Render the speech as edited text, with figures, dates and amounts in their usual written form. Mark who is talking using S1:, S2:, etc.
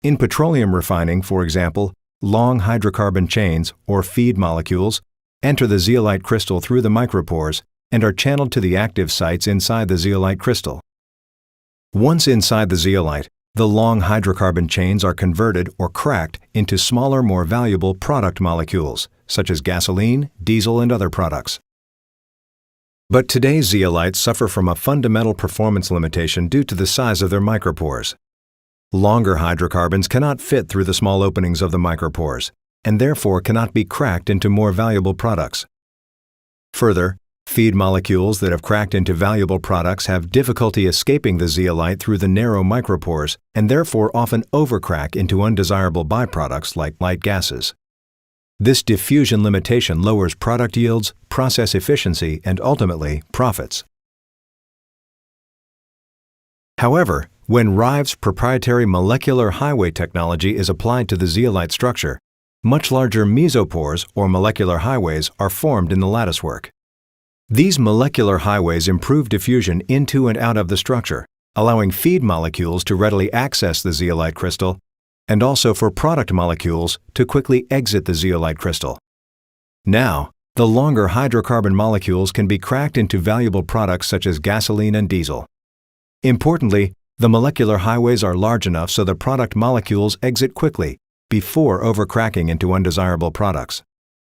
S1: In petroleum refining, for example, long hydrocarbon chains, or feed molecules, enter the zeolite crystal through the micropores and are channeled to the active sites inside the zeolite crystal. Once inside the zeolite, the long hydrocarbon chains are converted or cracked into smaller, more valuable product molecules, such as gasoline, diesel, and other products. But today's zeolites suffer from a fundamental performance limitation due to the size of their micropores. Longer hydrocarbons cannot fit through the small openings of the micropores, and therefore cannot be cracked into more valuable products. Further, feed molecules that have cracked into valuable products have difficulty escaping the zeolite through the narrow micropores and therefore often overcrack into undesirable byproducts like light gases. This diffusion limitation lowers product yields, process efficiency, and ultimately profits. However, when Rive's proprietary molecular highway technology is applied to the zeolite structure, much larger mesopores or molecular highways are formed in the latticework. These molecular highways improve diffusion into and out of the structure, allowing feed molecules to readily access the zeolite crystal, and also for product molecules to quickly exit the zeolite crystal. Now, the longer hydrocarbon molecules can be cracked into valuable products such as gasoline and diesel. Importantly, the molecular highways are large enough so the product molecules exit quickly, before overcracking into undesirable products.